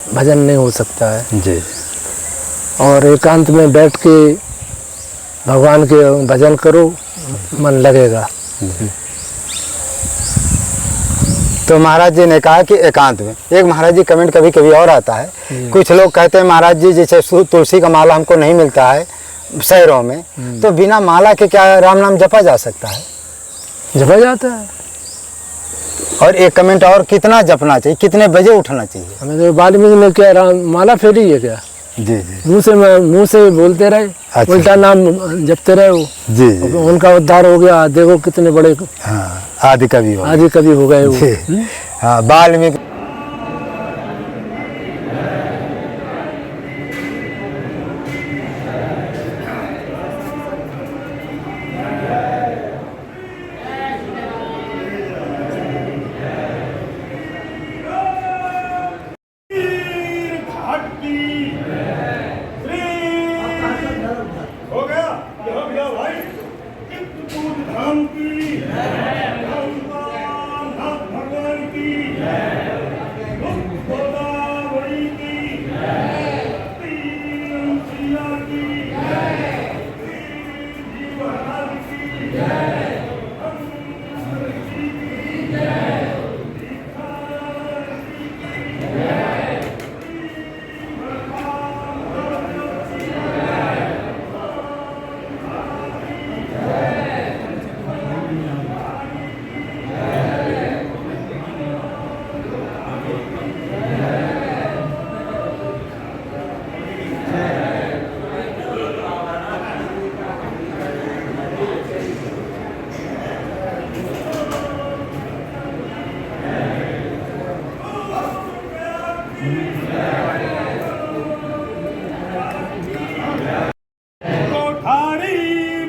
भजन नहीं हो सकता है जी। और एकांत में बैठ के भगवान के भजन करो, मन लगेगा। तो महाराज जी ने कहा कि एकांत में, एक महाराज जी कमेंट कभी कभी और आता है, कुछ लोग कहते हैं महाराज जी जैसे तुलसी का माला हमको नहीं मिलता है शहरों में, तो बिना माला के क्या राम नाम जपा जा सकता है? जपा जाता है। और एक कमेंट और, कितना जपना चाहिए, कितने बजे उठना चाहिए? हमें तो वाल्मीकि ने क्या राम माला फेरी है क्या? जी जी। मुंह से बोलते रहे, अच्छा। उल्टा नाम जपते रहे वो। जी जी। उनका उद्धार हो गया। देखो कितने बड़े आदि कवि हो गए वो। हाँ, वाल्मीकि।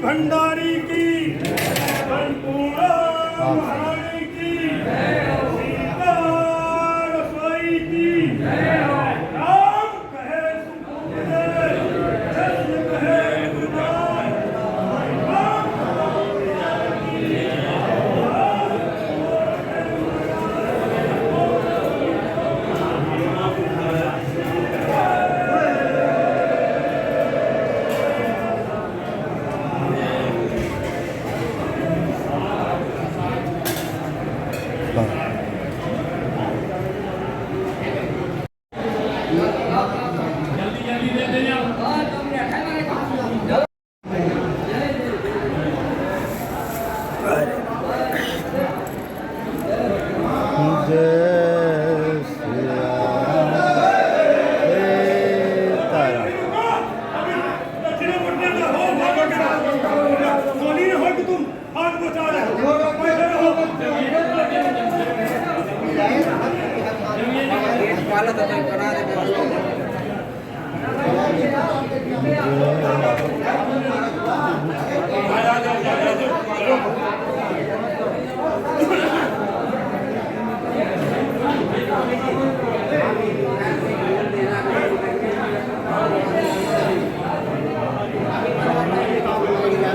भंडारी की संपूर्ण महारानी की सीता रसोई की राम कहे सुपूरे जय कहे गुरुनाम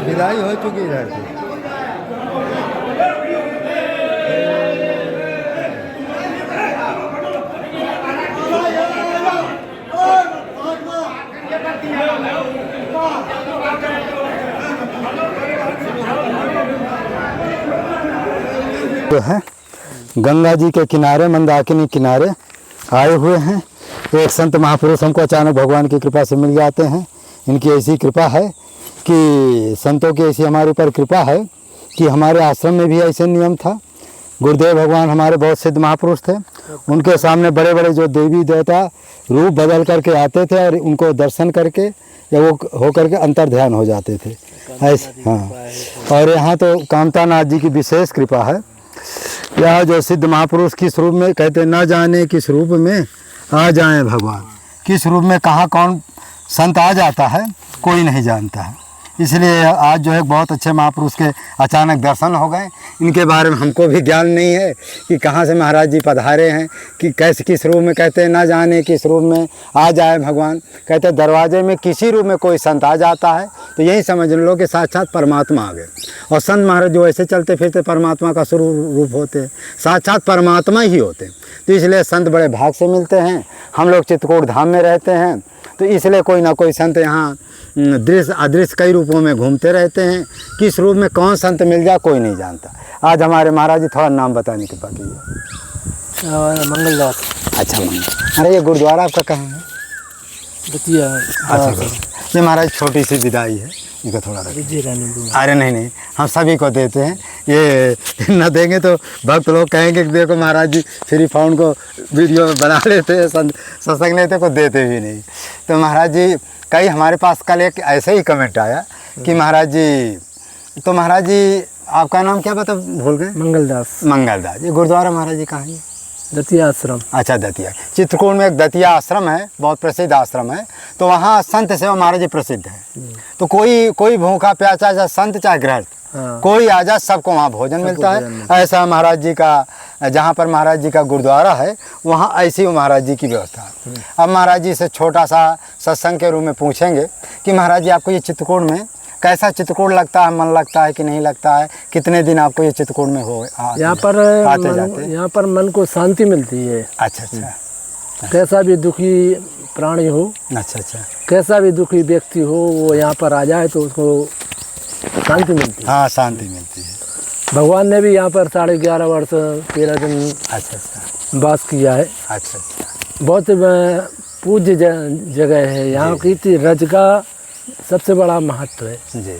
विदाई हो चुकी इधर से। तो है गंगा जी के किनारे, मंदाकिनी किनारे आए हुए हैं। एक संत महापुरुष हमको अचानक भगवान की कृपा से मिल जाते हैं। इनकी ऐसी कृपा है कि संतों की ऐसी हमारे ऊपर कृपा है कि हमारे आश्रम में भी ऐसे नियम था। गुरुदेव भगवान हमारे बहुत सिद्ध महापुरुष थे। उनके सामने बड़े बड़े जो देवी देवता रूप बदल करके आते थे और उनको दर्शन करके या वो हो करके अंतर ध्यान हो जाते थे ऐसे। हाँ, और यहाँ तो कामतानाथ जी की विशेष कृपा है। यह जो सिद्ध महापुरुष किस रूप में, कहते न जाने किस रूप में आ जाएं भगवान, किस रूप में कहाँ कौन संत आ जाता है कोई नहीं जानता है। इसलिए आज जो है बहुत अच्छे महापुरुष के अचानक दर्शन हो गए। इनके बारे में हमको भी ज्ञान नहीं है कि कहाँ से महाराज जी पधारे हैं, कि कैसे किस रूप में, कहते हैं ना जाने किस रूप में आ जाए भगवान। कहते हैं दरवाजे में किसी रूप में कोई संत आ जाता है तो यही समझ लो कि साक्षात परमात्मा आ गए। और संत महाराज जो ऐसे चलते फिरते परमात्मा का स्वरूप रूप होते हैं, साक्षात परमात्मा ही होते हैं। तो इसलिए संत बड़े भाग से मिलते हैं। हम लोग चित्रकूट धाम में रहते हैं तो इसलिए कोई ना कोई संत यहाँ दृश्य अदृश्य कई रूपों में घूमते रहते हैं। किस रूप में कौन संत मिल जाए कोई नहीं जानता। आज हमारे महाराज जी थोड़ा नाम बताने की बाकी है। मंगलदास। अच्छा मंगल। अरे ये गुरुद्वारा आपका कहाँ है? दतिया। अच्छा ये महाराज छोटी सी विदाई है, इनको थोड़ा अरे नहीं हम सभी को देते हैं। ये न देंगे तो भक्त लोग कहेंगे कि देखो महाराज जी फ्री फाउंड को वीडियो बना लेते हैं, सत्संग लेते को देते भी नहीं। तो महाराज जी कई हमारे पास कल एक ऐसे ही कमेंट आया कि महाराज जी, तो महाराज जी आपका नाम क्या बता भूल गए? मंगलदास। मंगलदास। ये गुरुद्वारा महाराज जी कहाँ है? दतिया आश्रम। अच्छा दतिया, चित्रकूट में एक दतिया आश्रम है, बहुत प्रसिद्ध आश्रम है। तो वहाँ संत सेवा महाराज जी प्रसिद्ध है। तो कोई भूखा प्यासा चाहे संत चाहे गृहस्थ, कोई आ जा सबको वहाँ भोजन मिलता है। ऐसा महाराज जी का, जहाँ पर महाराज जी का गुरुद्वारा है वहाँ ऐसी महाराज जी की व्यवस्था है। अब महाराज जी से छोटा सा सत्संग के रूप में पूछेंगे कि महाराज जी आपको ये चित्रकूट में कैसा चित्रकूट लगता है, मन लगता है कि नहीं लगता है? कितने दिन आपको ये चित्रकूट में हो यहाँ पर आते जाते? यहाँ पर मन को शांति मिलती है। अच्छा अच्छा। कैसा भी दुखी प्राणी हो, अच्छा अच्छा, कैसा भी दुखी व्यक्ति हो, वो यहाँ पर आ जाए तो उसको शांति मिलती है। हाँ शांति मिलती है। भगवान ने भी यहाँ पर 11.5 वर्ष 13 दिन अच्छा अच्छा वास किया है। अच्छा अच्छा। बहुत पूज्य जगह है। यहाँ की रज का सबसे बड़ा महत्व है। जी जी।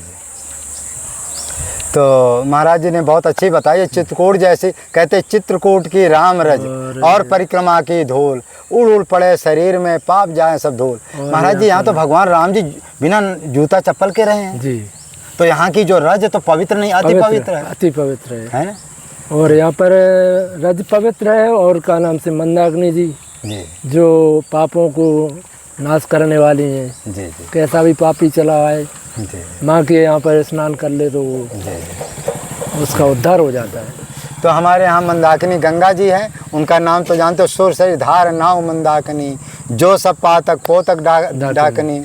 तो महाराज जी ने बहुत अच्छी बताई। चित्रकूट जैसी, कहते चित्रकूट की राम रज और परिक्रमा की धूल, उड़ उड़ पड़े शरीर में पाप जाए सब धूल। महाराज जी यहाँ तो भगवान राम जी बिना जूता चप्पल के रहे हैं जी। तो यहाँ की जो रज तो पवित्र नहीं, अति पवित्र है। अति पवित्र है ना? और यहाँ पर रज पवित्र है। और का नाम से मंदाकिनी जी जो पापों को नाश करने वाली हैं। जी। कैसा भी पापी चला आए माँ के यहाँ पर स्नान कर ले तो उसका उद्धार हो जाता है। तो हमारे यहाँ मंदाकिनी गंगा जी हैं, उनका नाम तो जानते हो, सुर से धार नाव मंदाकिनी, जो सब पातक पोतक डाकनी,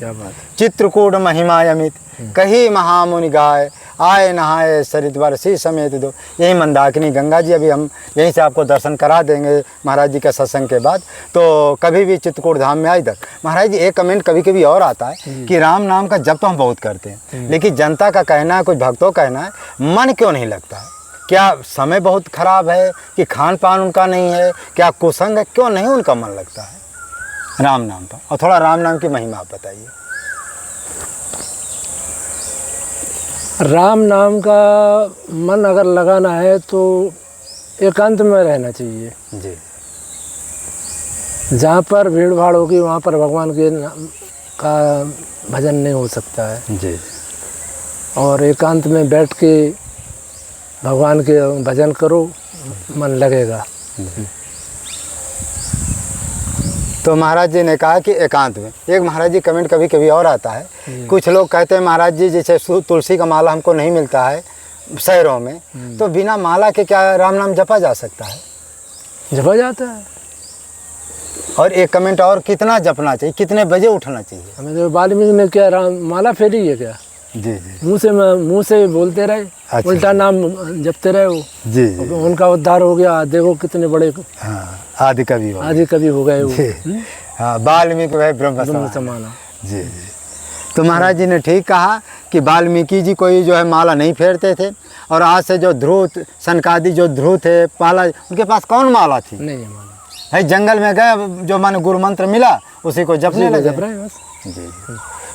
चित्रकूट महिमा अमित, कही महामुनि गाय, आए नहाए सरित वर्षी समेत दो। यही मंदाकिनी गंगा जी। अभी हम यहीं से आपको दर्शन करा देंगे महाराज जी के सत्संग के बाद। तो कभी भी चित्रकूट धाम में आए तक महाराज जी एक कमेंट कभी कभी और आता है कि राम नाम का जप तो हम बहुत करते हैं, लेकिन जनता का कहना है, कुछ भक्तों का कहना है, मन क्यों नहीं लगता है? क्या समय बहुत खराब है कि खान पान उनका नहीं है, क्या कुसंग है, क्यों नहीं उनका मन लगता है राम नाम पर? और थोड़ा राम नाम की महिमा आप बताइए। राम नाम का मन अगर लगाना है तो एकांत में रहना चाहिए जी। जहाँ पर भीड़ भाड़ होगी वहाँ पर भगवान के नाम का भजन नहीं हो सकता है जी। और एकांत में बैठ के भगवान के भजन करो, मन लगेगा। तो महाराज जी ने कहा कि एकांत में। एक महाराज जी कमेंट कभी कभी और आता है, कुछ लोग कहते हैं महाराज जी जैसे तुलसी का माला हमको नहीं मिलता है शहरों में, तो बिना माला के क्या राम नाम जपा जा सकता है? जपा जाता है। और एक कमेंट और, कितना जपना चाहिए, कितने बजे उठना चाहिए? हमें तो वाल्मीकि ने क्या राम माला फेरी है क्या? जी जी। मुँह से बोलते रहे। अच्छा। उल्टा नाम जपते रहे वो। जी जी। उनका उद्धार हो गया। देखो कितने बड़े आदि कवि हो गए वो। हाँ, वाल्मीकि वह ब्रह्म समाना। जी जी। तो महाराज जी ने ठीक कहा कि वाल्मीकि जी कोई जो है माला नहीं फेरते थे, और आज से जो ध्रुव सनकादि जो ध्रुव थे पाला, उनके पास कौन माला थी? नहीं माला भाई जंगल में गए, जो माने गुरु मंत्र मिला उसी को जपने लगे। जप रहे बस। जी।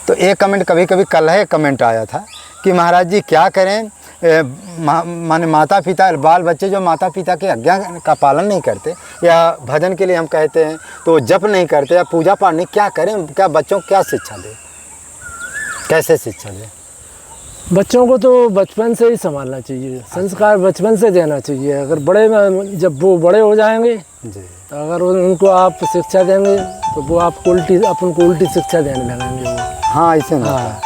तो एक कमेंट कभी कभी कल है कमेंट आया था कि महाराज जी क्या करें, माने माता पिता बाल बच्चे जो माता पिता के आज्ञा का पालन नहीं करते, या भजन के लिए हम कहते हैं तो जप नहीं करते, या पूजा पाठ नहीं, क्या करें? क्या बच्चों को क्या शिक्षा दें, कैसे शिक्षा दें? बच्चों को तो बचपन से ही संभालना चाहिए, संस्कार बचपन से देना चाहिए। अगर जब वो बड़े हो जाएंगे जी, तो अगर उनको आप शिक्षा देंगे तो वो आपको अपन को उल्टी शिक्षा देने लगेंगे वो। हाँ ऐसे ना। हाँ,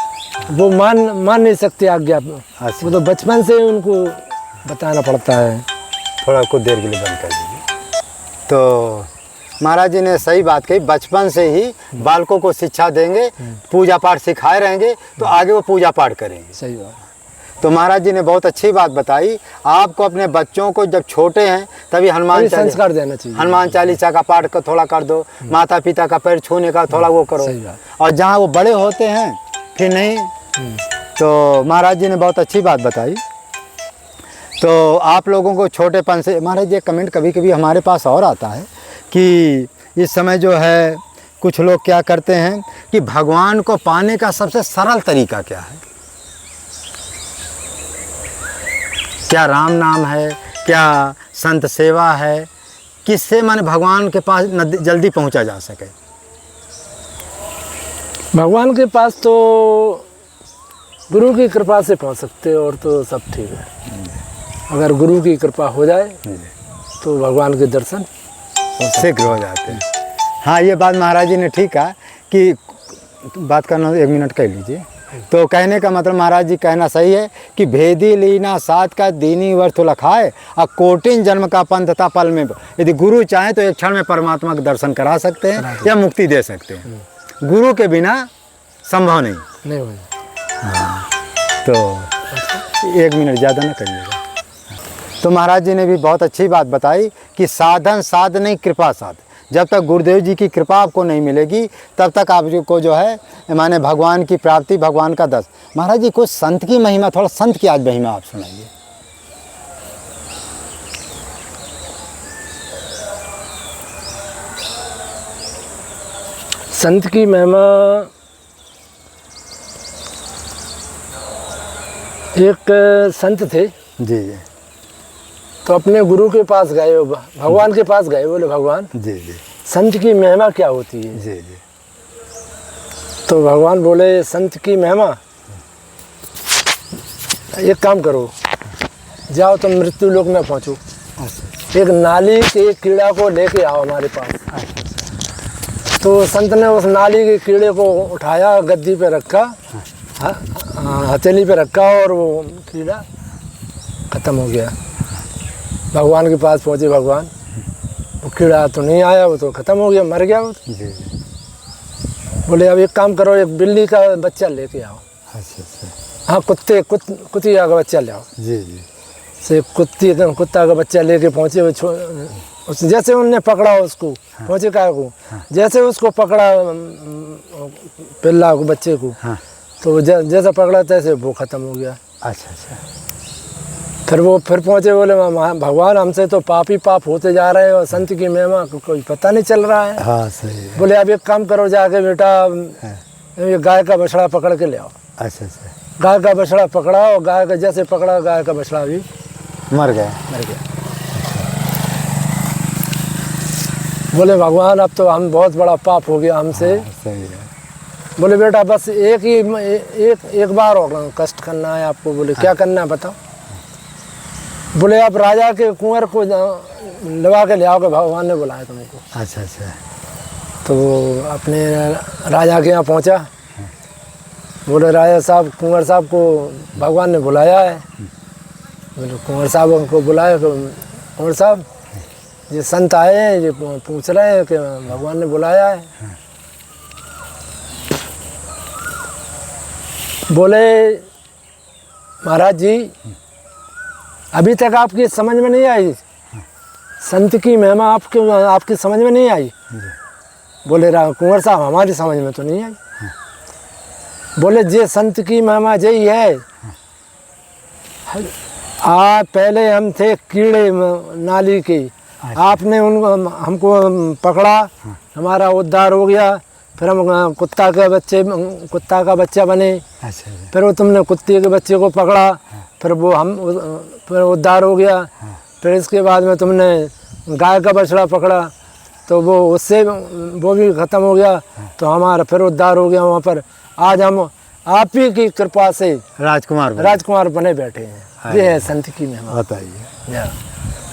वो मान नहीं सकते आज्ञा। अच्छा। वो तो बचपन से उनको बताना पड़ता है। थोड़ा कुछ देर के लिए बंद कर दीजिए। तो महाराज जी ने सही बात कही, बचपन से ही बालकों को शिक्षा देंगे, पूजा पाठ सिखाए रहेंगे तो आगे वो पूजा पाठ करेंगे। सही बात। तो महाराज जी ने बहुत अच्छी बात बताई, आपको अपने बच्चों को जब छोटे हैं तभी हनुमान संस्कार देना चाहिए। हनुमान चालीसा का पाठ को थोड़ा कर दो, माता पिता का पैर छूने का थोड़ा वो करो। सही बात। और जहाँ वो बड़े होते हैं फिर नहीं। तो महाराज जी ने बहुत अच्छी बात बताई। तो आप लोगों को छोटेपन से, महाराज जी कमेंट कभी कभी हमारे पास और आता है कि इस समय जो है कुछ लोग क्या करते हैं कि भगवान को पाने का सबसे सरल तरीका क्या है? क्या राम नाम है, क्या संत सेवा है, किससे माने भगवान के पास जल्दी पहुंचा जा सके? भगवान के पास तो गुरु की कृपा से पहुंच सकते हो, और तो सब ठीक है। अगर गुरु की कृपा हो जाए तो भगवान के दर्शन शीघ्र हो जाते हैं। हाँ, ये बात महाराज जी ने ठीक कहा कि बात करना 1 मिनट कह लीजिए। तो कहने का मतलब महाराज जी कहना सही है कि भेदी लीना सात का दीनी वर्थ लखाए और कोटिन जन्म का पंथ था पल में। यदि गुरु चाहे तो एक क्षण में परमात्मा का दर्शन करा सकते हैं या मुक्ति दे सकते हैं। गुरु के बिना संभव नहीं हो। हाँ, तो 1 मिनट ज़्यादा ना करिएगा। तो महाराज जी ने भी बहुत अच्छी बात बताई कि साधन साध नहीं, कृपा साध। जब तक गुरुदेव जी की कृपा आपको नहीं मिलेगी तब तक आपको जो है माने भगवान की प्राप्ति, भगवान का दर्शन। महाराज जी कुछ संत की महिमा, थोड़ा संत की आज महिमा आप सुनाइए। संत की महिमा, एक संत थे जी जी। तो अपने गुरु के पास गए, भगवान के पास गए, बोले भगवान जी जी संत की महिमा क्या होती है? जी जी। तो भगवान बोले संत की महिमा, एक काम करो, जाओ तुम मृत्यु लोक में पहुंचो, एक नाली के कीड़ा को लेके आओ हमारे पास। तो संत ने उस नाली के कीड़े को उठाया, गद्दी पे रखा, हथेली पे रखा, और वो कीड़ा खत्म हो गया। भगवान के पास पहुंचे, भगवान वो कीड़ा तो नहीं आया, वो तो खत्म हो गया, मर गया वो तो। जी। बोले अब एक काम करो, एक बिल्ली का बच्चा लेके आओ। अच्छा अच्छा। हाँ, कुत्तिया का बच्चा ले आओ। जी जी। से कुत्ता का बच्चा लेके पहुंचे, जैसे उनने पकड़ा उसको, पहुंचे काय को, जैसे उसको पकड़ा पिल्ला को, बच्चे को, तो जैसा पकड़ा तैसे वो खत्म हो गया। अच्छा अच्छा। फिर पहुंचे, बोले भगवान हमसे तो पाप ही पाप होते जा रहे हैं और संत की महिमा को कोई पता नहीं चल रहा है। हाँ सही है। बोले अब एक काम करो, जाके बेटा ये गाय का बछड़ा पकड़ के ले आओ। अच्छा अच्छा। गाय का बछड़ा पकड़ा, और गाय का जैसे पकड़ा, गाय का बछड़ा भी मर गया। बोले भगवान अब तो हम बहुत बड़ा पाप हो गया हमसे। सही है। बोले बेटा बस एक बार और कष्ट करना है आपको। बोले क्या करना है बताओ। बोले आप राजा के कुंवर को लगा के ले आओगे, भगवान ने बुलाया तुमको। अच्छा अच्छा। तो अपने राजा के यहाँ पहुँचा। बोले राजा साहब, कुंवर साहब को भगवान ने बुलाया है। बोले कुंवर साहब को बुलाया, कुंवर साहब ये संत आए हैं, ये पूछ रहे हैं कि भगवान ने बुलाया है। बोले महाराज जी अभी तक आपकी समझ में नहीं आई, संत की महिमा आपकी समझ में नहीं आई। बोले कुंवर साहब हमारी समझ में तो नहीं आई। बोले जे संत की महिमा यही है, पहले हम थे कीड़े नाली के, आपने हमको पकड़ा, हमारा उद्धार हो गया, फिर हम कुत्ता का बच्चा बने। अच्छा। फिर वो तुमने कुत्ते के बच्चे को पकड़ा, फिर फिर उद्धार हो गया। फिर इसके बाद में तुमने गाय का बछड़ा पकड़ा, तो वो उससे वो भी ख़त्म हो गया, तो हमारा फिर उद्धार हो गया। वहाँ पर आज हम आप ही की कृपा से राजकुमार बने बैठे हैं। ये है संत की महिमा। बताइए।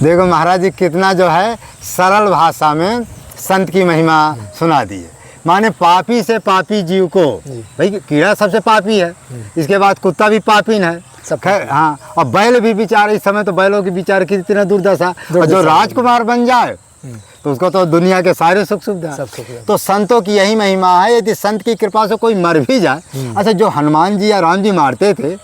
देखो महाराज जी कितना जो है सरल भाषा में संत की महिमा सुना दी है। माने पापी से पापी जीव को, भाई कीड़ा सबसे पापी है, इसके बाद कुत्ता भी पापीन है, सब खैर हाँ, और बैल भी बेचारे, इस समय तो बैलों की बेचारे की इतना दुर्दशा, और जो राजकुमार बन जाए तो उसको तो दुनिया के सारे सुख सुविधा। सब सुख सुविधा। तो संतों की यही महिमा है, यदि संत की कृपा से कोई मर भी जाए, अच्छा जो हनुमान जी या राम जी मारते थे